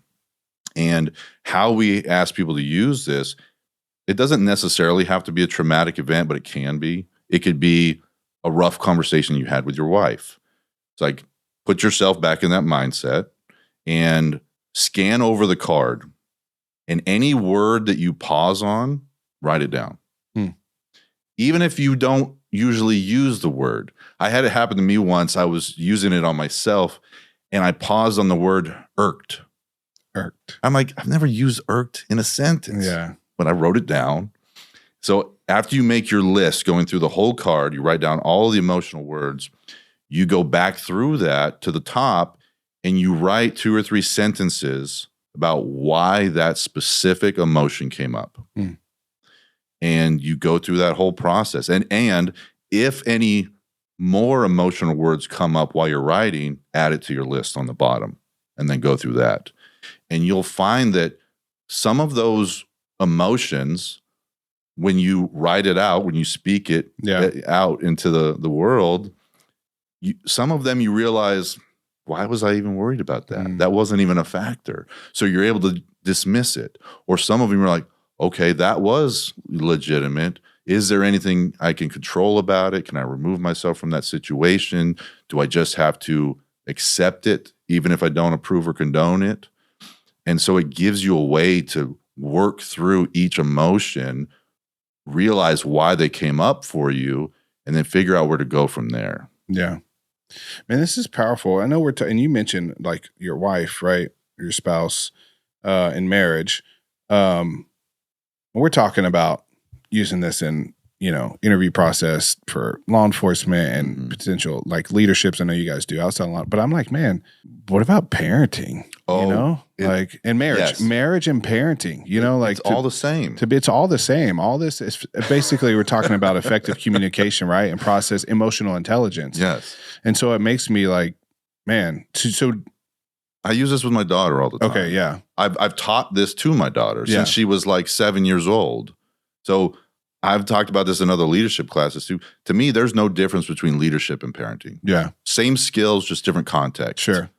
Speaker 2: And how we ask people to use this, it doesn't necessarily have to be a traumatic event, but it can be. It could be a rough conversation you had with your wife. It's like, put yourself back in that mindset and scan over the card, and any word that you pause on, write it down. Even if you don't usually use the word. I had it happen to me once. I was using it on myself and I paused on the word irked. I'm like, I've never used irked in a sentence.
Speaker 1: Yeah.
Speaker 2: But I wrote it down. So after you make your list, going through the whole card, you write down all the emotional words, you go back through that to the top and you write 2 or 3 sentences about why that specific emotion came up. And you go through that whole process. And if any more emotional words come up while you're writing, add it to your list on the bottom and then go through that. And you'll find that some of those emotions, when you write it out, when you speak it out into the world, some of them you realize, why was I even worried about that? That wasn't even a factor. So you're able to dismiss it. Or some of them are like, okay, that was legitimate. Is there anything I can control about it? Can I remove myself from that situation? Do I just have to accept it, even if I don't approve or condone it? And so it gives you a way to work through each emotion, realize why they came up for you, and then figure out where to go from there.
Speaker 1: Yeah. Man, this is powerful. I know and you mentioned like your wife, right? Your spouse in marriage. We're talking about using this in, interview process for law enforcement and potential like leaderships. I know you guys do outside a lot, but I'm like, man, what about parenting? Like in marriage, marriage and parenting, like
Speaker 2: it's all the same.
Speaker 1: It's all the same. All this is basically we're talking about effective communication, right? And process emotional intelligence.
Speaker 2: Yes.
Speaker 1: And so it makes me like, man, so
Speaker 2: I use this with my daughter all the time.
Speaker 1: Okay, yeah.
Speaker 2: I've taught this to my daughter since she was like 7 years old. So I've talked about this in other leadership classes too. To me, there's no difference between leadership and parenting.
Speaker 1: Yeah.
Speaker 2: Same skills, just different context.
Speaker 1: Sure.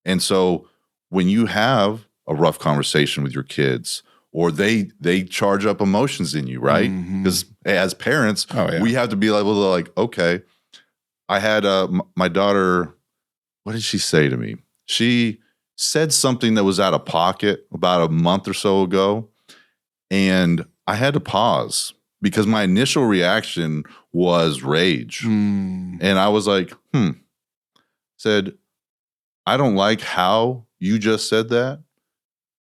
Speaker 2: And so when you have a rough conversation with your kids, or they charge up emotions in you, right? Because as parents, we have to be able to like, okay, I had my daughter, what did she say to me? She said something that was out of pocket about a month or so ago, and I had to pause because my initial reaction was rage. And I was like, said, I don't like how you just said that.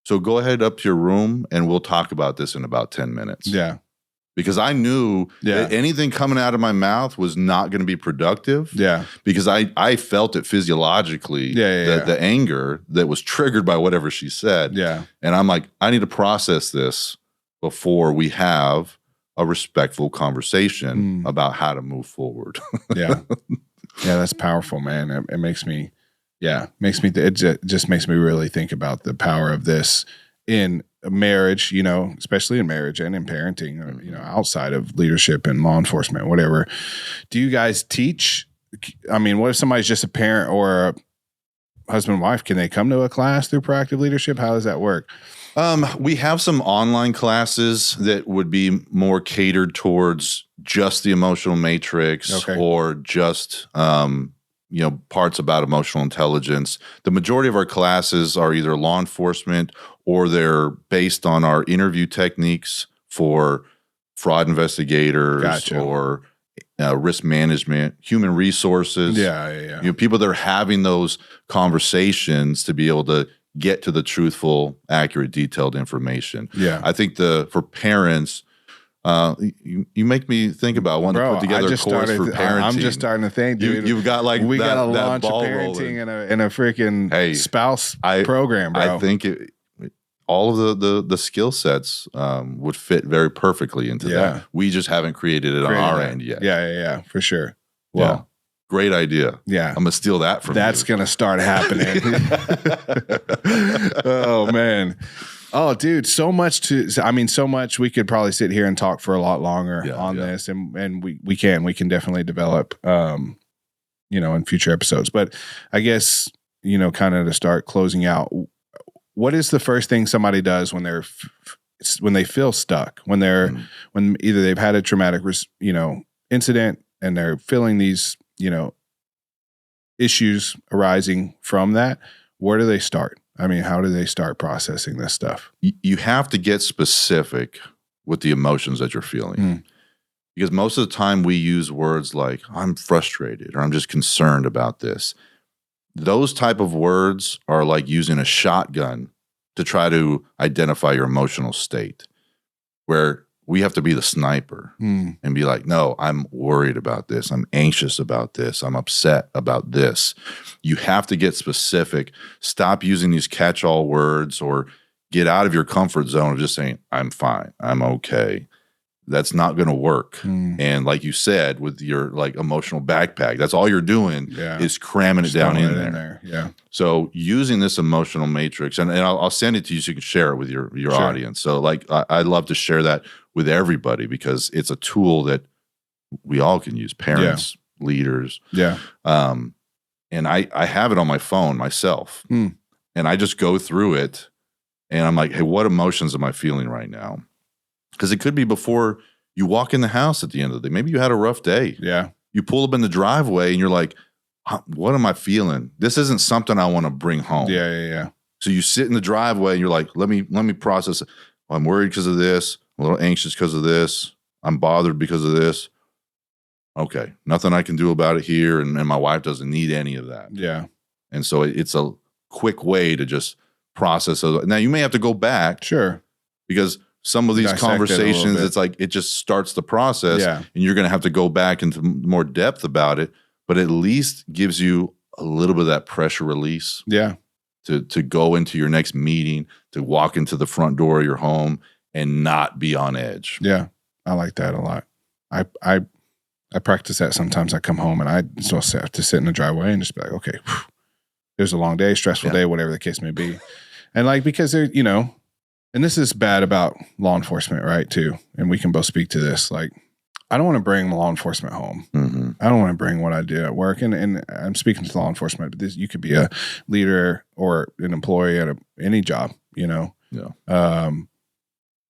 Speaker 2: So go ahead up to your room and we'll talk about this in about 10 minutes.
Speaker 1: Yeah.
Speaker 2: Because I knew that anything coming out of my mouth was not going to be productive.
Speaker 1: Yeah.
Speaker 2: Because I felt it physiologically, the anger that was triggered by whatever she said.
Speaker 1: Yeah.
Speaker 2: And I'm like, I need to process this before we have a respectful conversation about how to move forward.
Speaker 1: Yeah, that's powerful, man. It makes me, it just makes me really think about the power of this in marriage, especially in marriage and in parenting, or, outside of leadership and law enforcement, whatever. Do you guys teach? I mean, what if somebody's just a parent or a husband and wife? Can they come to a class through proactive leadership? How does that work?
Speaker 2: We have some online classes that would be more catered towards just the emotional matrix or just, parts about emotional intelligence. The majority of our classes are either law enforcement or they're based on our interview techniques for fraud investigators or risk management, human resources. People that are having those conversations to be able to get to the truthful, accurate, detailed information. I think for parents, you make me think about wanting to put together a course for parenting.
Speaker 1: I'm just starting to think, dude.
Speaker 2: You've got like
Speaker 1: we got to
Speaker 2: that
Speaker 1: launch a parenting and a freaking spouse program, bro.
Speaker 2: I think all of the skill sets would fit very perfectly into that. We just haven't created it on our end yet.
Speaker 1: Yeah, for sure. Well.
Speaker 2: Great idea.
Speaker 1: Yeah. I'm
Speaker 2: going to steal that from you.
Speaker 1: That's going to start happening. Oh, man. Oh, dude, so much we could probably sit here and talk for a lot longer on this. And we can definitely develop, in future episodes. But I guess, kind of to start closing out, what is the first thing somebody does when they feel stuck, when either they've had a traumatic, incident and they're feeling these, issues arising from that? Where do they start? I mean, how do they start processing this stuff?
Speaker 2: You have to get specific with the emotions that you're feeling. Because most of the time we use words like, I'm frustrated, or I'm just concerned about this. Those type of words are like using a shotgun to try to identify your emotional state, where we have to be the sniper and be like, no, I'm worried about this. I'm anxious about this. I'm upset about this. You have to get specific. Stop using these catch-all words or get out of your comfort zone of just saying, I'm fine. I'm okay. that's not going to work. And like you said, with your like emotional backpack, that's all you're doing is cramming it down in there.
Speaker 1: Yeah.
Speaker 2: So using this emotional matrix, and I'll send it to you so you can share it with your audience. So like I love to share that with everybody because it's a tool that we all can use, parents, leaders.
Speaker 1: Yeah.
Speaker 2: And I have it on my phone myself. And I just go through it and I'm like, hey, what emotions am I feeling right now? Because it could be before you walk in the house at the end of the day. Maybe you had a rough day.
Speaker 1: Yeah.
Speaker 2: You pull up in the driveway and you're like, what am I feeling? This isn't something I want to bring home.
Speaker 1: Yeah.
Speaker 2: So you sit in the driveway and you're like, let me process it. Well, I'm worried because of this. I'm a little anxious because of this. I'm bothered because of this. Okay. Nothing I can do about it here. And my wife doesn't need any of that.
Speaker 1: Yeah.
Speaker 2: And so it's a quick way to just process it. Now you may have to go back.
Speaker 1: Sure.
Speaker 2: Because some of these
Speaker 1: Dissect
Speaker 2: conversations, it's like it just starts the process and you're going to have to go back into more depth about it, but at least gives you a little bit of that pressure release.
Speaker 1: Yeah.
Speaker 2: To go into your next meeting, to walk into the front door of your home and not be on edge.
Speaker 1: Yeah. I like that a lot. I practice that sometimes. I come home and I still have to sit in the driveway and just be like, okay, there's a long day, stressful day, whatever the case may be. And like, because there, and this is bad about law enforcement, right, too. And we can both speak to this. Like, I don't want to bring law enforcement home. I don't want to bring what I do at work. And I'm speaking to law enforcement, but you could be a leader or an employee at any job, Yeah.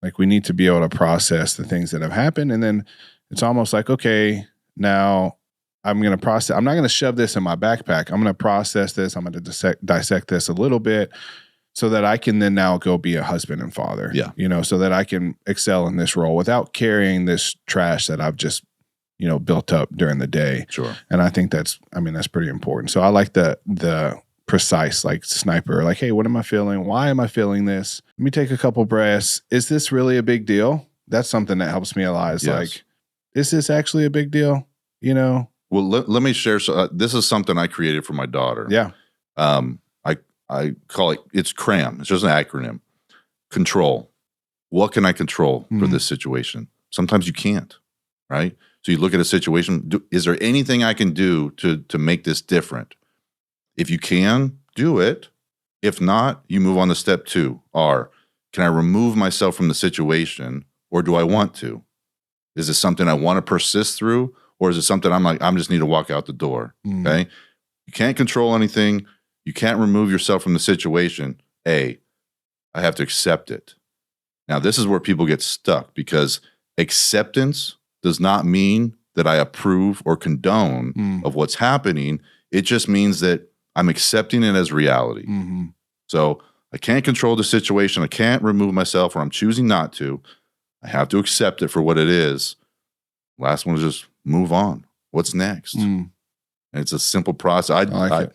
Speaker 1: Like, we need to be able to process the things that have happened. And then it's almost like, okay, now I'm going to process. I'm not going to shove this in my backpack. I'm going to process this. I'm going to dissect this a little bit, so that I can then now go be a husband and father, so that I can excel in this role without carrying this trash that I've just, built up during the day.
Speaker 2: Sure.
Speaker 1: And I think that's pretty important. So I like the precise, like sniper, like, hey, what am I feeling? Why am I feeling this? Let me take a couple breaths. Is this really a big deal? That's something that helps me a lot. It's like, is this actually a big deal? Well,
Speaker 2: let me share. So, this is something I created for my daughter.
Speaker 1: Yeah.
Speaker 2: I call it's C.R.A.M. It's just an acronym. Control. What can I control for this situation? Sometimes you can't, right? So you look at a situation. Is there anything I can do to make this different? If you can, do it. If not, you move on to step 2. R. Can I remove myself from the situation, or do I want to? Is it something I want to persist through, or is it something I'm like, I just need to walk out the door? Okay. You can't control anything. You can't remove yourself from the situation. I have to accept it. Now, this is where people get stuck, because acceptance does not mean that I approve or condone of what's happening. It just means that I'm accepting it as reality. So I can't control the situation. I can't remove myself, or I'm choosing not to. I have to accept it for what it is. Last one is just move on. What's next? And it's a simple process.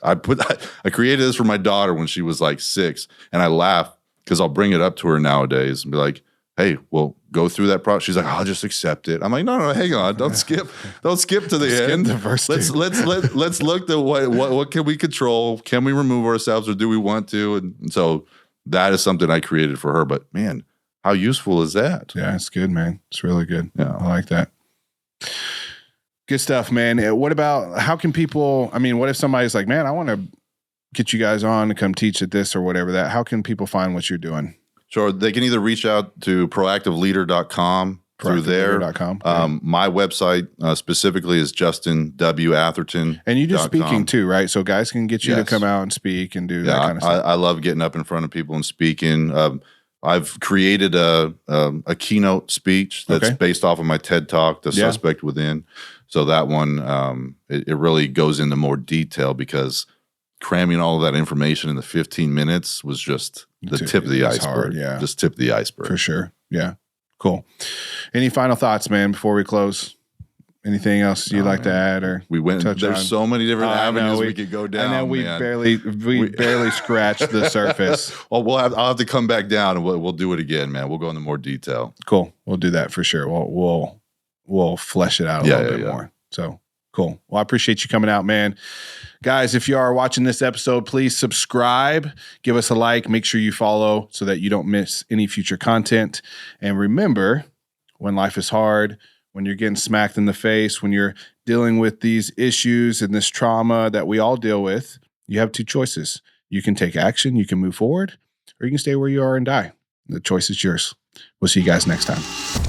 Speaker 2: I created this for my daughter when she was like 6, and I laugh because I'll bring it up to her nowadays and be like, "Hey, well, go through that process." She's like, "I'll just accept it." I'm like, "No, hang on, don't skip to the end.
Speaker 1: The first
Speaker 2: let's look at what can we control? Can we remove ourselves, or do we want to?" And so that is something I created for her. But man, how useful is that?
Speaker 1: Yeah, it's good, man. It's really good.
Speaker 2: Yeah,
Speaker 1: I like that. Good stuff, man. What about, how can people, what if somebody's like, man, I want to get you guys on to come teach at this or whatever that, how can people find what you're doing?
Speaker 2: Sure. They can either reach out to proactiveleader.com through there. My website specifically is Justin W. Atherton.
Speaker 1: And you do speaking too, right? So guys can get you to come out and speak and do that kind of stuff.
Speaker 2: I love getting up in front of people and speaking. I've created a keynote speech that's based off of my TED Talk, The Suspect Within. So that one, it really goes into more detail, because cramming all of that information in the 15 minutes was just the tip of the iceberg.
Speaker 1: Hard,
Speaker 2: just tip of the iceberg.
Speaker 1: For sure. Yeah. Cool. Any final thoughts, man, before we close? Anything else you'd like to add, or
Speaker 2: we went? There's so many different avenues we could go down.
Speaker 1: I know we barely scratched the surface.
Speaker 2: Well, I'll have to come back down and we'll do it again, man. We'll go into more detail.
Speaker 1: Cool. We'll do that for sure. We'll flesh it out a little bit more. So cool. Well, I appreciate you coming out, man. Guys, if you are watching this episode, please subscribe, give us a like, make sure you follow so that you don't miss any future content. And remember, when life is hard, when you're getting smacked in the face, when you're dealing with these issues and this trauma that we all deal with, you have two choices. You can take action, you can move forward, or you can stay where you are and die. The choice is yours. We'll see you guys next time.